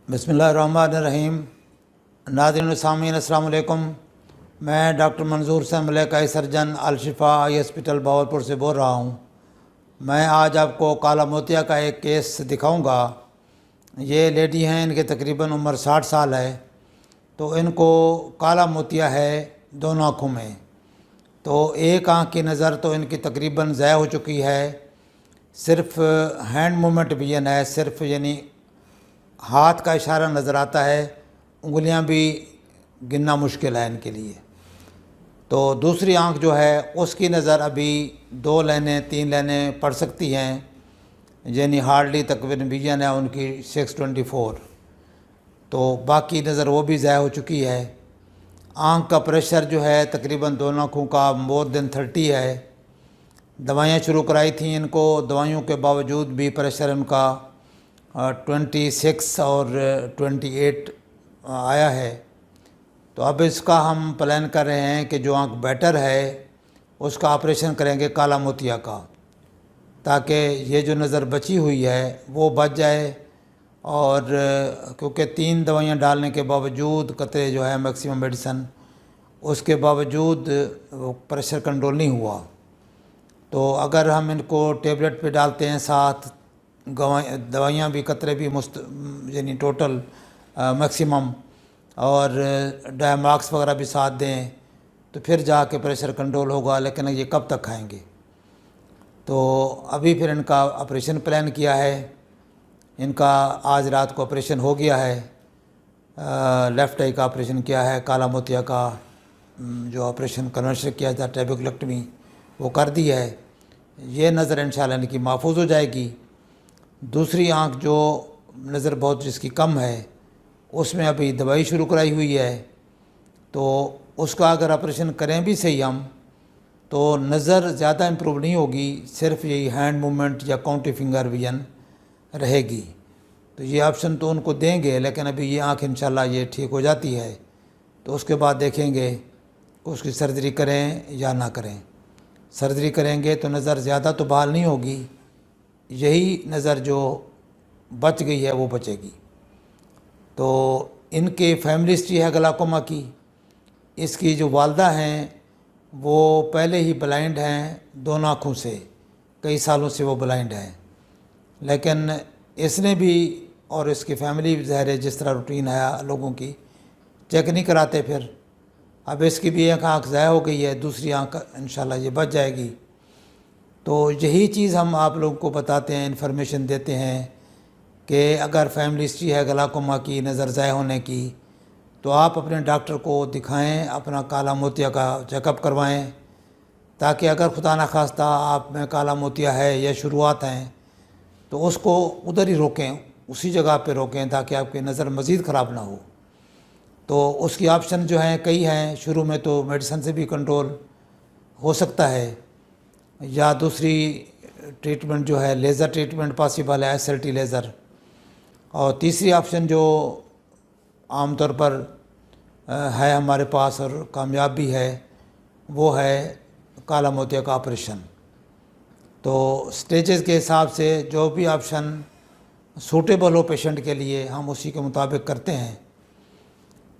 بسم اللہ الرحمن الرحیم۔ ناظرین و سامعین السلام علیکم۔ میں ڈاکٹر منظور حسین ملک آئی سرجن الشفا آئی ہاسپٹل بہاولپور سے بول رہا ہوں۔ میں آج آپ کو کالا موتیا کا ایک کیس دکھاؤں گا۔ یہ لیڈی ہیں، ان کے تقریباً عمر 60 سال ہے۔ تو ان کو کالا موتیا ہے دونوں آنکھوں میں۔ تو ایک آنکھ کی نظر تو ان کی تقریباً ضائع ہو چکی ہے، صرف ہینڈ مومنٹ ویژن ہے، صرف یعنی ہاتھ کا اشارہ نظر آتا ہے، انگلیاں بھی گننا مشکل ہے ان کے لیے۔ تو دوسری آنکھ جو ہے اس کی نظر ابھی 2 لائنیں 3 لائنیں پڑھ سکتی ہیں، یعنی ہارڈلی تقریباً ویژن ہے ان کی 624۔ تو باقی نظر وہ بھی ضائع ہو چکی ہے۔ آنکھ کا پریشر جو ہے تقریباً دونوں آنکھوں کا مور دین 30 ہے۔ دوائیاں شروع کرائی تھیں ان کو، دوائیوں کے باوجود بھی پریشر ان کا 26 اور 28 آیا ہے۔ تو اب اس کا ہم پلان کر رہے ہیں کہ جو آنکھ بیٹر ہے اس کا آپریشن کریں گے کالا موتیا کا، تاکہ یہ جو نظر بچی ہوئی ہے وہ بچ جائے۔ اور کیونکہ 3 دوائیاں ڈالنے کے باوجود قطرے جو ہے میکسیمم میڈیسن، اس کے باوجود پریشر کنٹرول نہیں ہوا۔ تو اگر ہم ان کو ٹیبلٹ پہ ڈالتے ہیں، ساتھ دوائیاں بھی قطرے بھی یعنی ٹوٹل میکسیمم، اور ڈائماکس وغیرہ بھی ساتھ دیں، تو پھر جا کے پریشر کنٹرول ہوگا۔ لیکن یہ کب تک کھائیں گے؟ تو ابھی پھر ان کا آپریشن پلان کیا ہے۔ ان کا آج رات کو آپریشن ہو گیا ہے، لیفٹ آئی کا آپریشن کیا ہے، کالا موتیا کا جو آپریشن کنورشن کیا تھا ٹیبیکلیکٹمی وہ کر دی ہے۔ یہ نظر انشاءاللہ ان کی محفوظ ہو جائے گی۔ دوسری آنکھ جو نظر بہت جس کی کم ہے، اس میں ابھی دوائی شروع کرائی ہوئی ہے۔ تو اس کا اگر آپریشن کریں بھی صحیح ہم، تو نظر زیادہ امپروو نہیں ہوگی، صرف یہی ہینڈ مومنٹ یا کاؤنٹی فنگر ویژن رہے گی۔ تو یہ آپشن تو ان کو دیں گے، لیکن ابھی یہ آنکھ انشاءاللہ یہ ٹھیک ہو جاتی ہے تو اس کے بعد دیکھیں گے کہ اس کی سرجری کریں یا نہ کریں۔ سرجری کریں گے تو نظر زیادہ تو بحال نہیں ہوگی، یہی نظر جو بچ گئی ہے وہ بچے گی۔ تو ان کے فیملی ہسٹری ہے گلاکوما کی۔ اس کی جو والدہ ہیں وہ پہلے ہی بلائنڈ ہیں دونوں آنکھوں سے، کئی سالوں سے وہ بلائنڈ ہیں، لیکن اس نے بھی اور اس کی فیملی بھی ظاہر ہے جس طرح روٹین ہے لوگوں کی، چیک نہیں کراتے پھر۔ اب اس کی بھی ایک آنکھ ضائع ہو گئی ہے، دوسری آنکھ انشاءاللہ یہ بچ جائے گی۔ تو یہی چیز ہم آپ لوگوں کو بتاتے ہیں، انفارمیشن دیتے ہیں کہ اگر فیملی ہسٹری ہے گلاکوما کی، نظر ضائع ہونے کی، تو آپ اپنے ڈاکٹر کو دکھائیں، اپنا کالا موتیا کا چیک اپ کروائیں، تاکہ اگر خدا نخواستہ آپ میں کالا موتیا ہے یا شروعات ہیں تو اس کو ادھر ہی روکیں، اسی جگہ پہ روکیں، تاکہ آپ کی نظر مزید خراب نہ ہو۔ تو اس کی آپشن جو ہیں کئی ہیں۔ شروع میں تو میڈیسن سے بھی کنٹرول ہو سکتا ہے، یا دوسری ٹریٹمنٹ جو ہے لیزر ٹریٹمنٹ پاسبل ہے، SLT لیزر۔ اور تیسری آپشن جو عام طور پر ہے ہمارے پاس اور کامیاب بھی ہے، وہ ہے کالا موتیا کا آپریشن۔ تو سٹیجز کے حساب سے جو بھی آپشن سوٹیبل ہو پیشنٹ کے لیے ہم اسی کے مطابق کرتے ہیں۔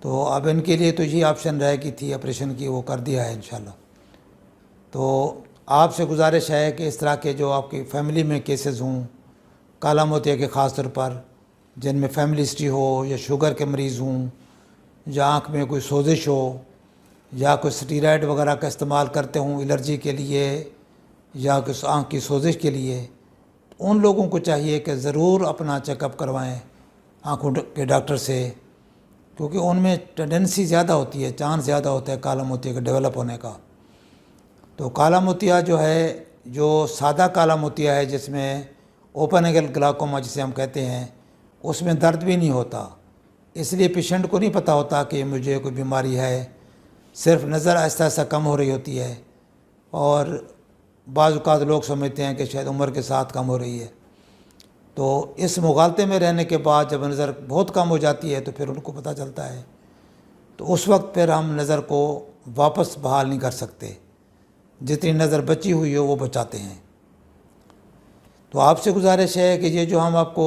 تو اب ان کے لیے تو یہ آپشن رہ گئی تھی آپریشن کی، وہ کر دیا ہے انشاءاللہ۔ تو آپ سے گزارش ہے کہ اس طرح کے جو آپ کی فیملی میں کیسز ہوں کالا موتیا کے، خاص طور پر جن میں فیملی ہسٹری ہو، یا شوگر کے مریض ہوں، یا آنکھ میں کوئی سوزش ہو، یا کوئی سٹیرائڈ وغیرہ کا استعمال کرتے ہوں الرجی کے لیے یا کچھ آنکھ کی سوزش کے لیے، ان لوگوں کو چاہیے کہ ضرور اپنا چیک اپ کروائیں آنکھوں کے ڈاکٹر سے، کیونکہ ان میں ٹینڈنسی زیادہ ہوتی ہے، چانس زیادہ ہوتا ہے کالا موتیا کے ڈیولپ ہونے کا۔ تو کالا موتیا جو ہے، جو سادہ کالا موتیا ہے جس میں اوپن اینگل گلاکوما جسے ہم کہتے ہیں، اس میں درد بھی نہیں ہوتا، اس لیے پیشنٹ کو نہیں پتہ ہوتا کہ مجھے کوئی بیماری ہے، صرف نظر آہستہ آہستہ کم ہو رہی ہوتی ہے، اور بعض اوقات لوگ سمجھتے ہیں کہ شاید عمر کے ساتھ کم ہو رہی ہے۔ تو اس مغالطے میں رہنے کے بعد جب نظر بہت کم ہو جاتی ہے تو پھر ان کو پتہ چلتا ہے، تو اس وقت پھر ہم نظر کو واپس بحال نہیں کر سکتے، جتنی نظر بچی ہوئی ہو وہ بچاتے ہیں۔ تو آپ سے گزارش ہے کہ یہ جو ہم آپ کو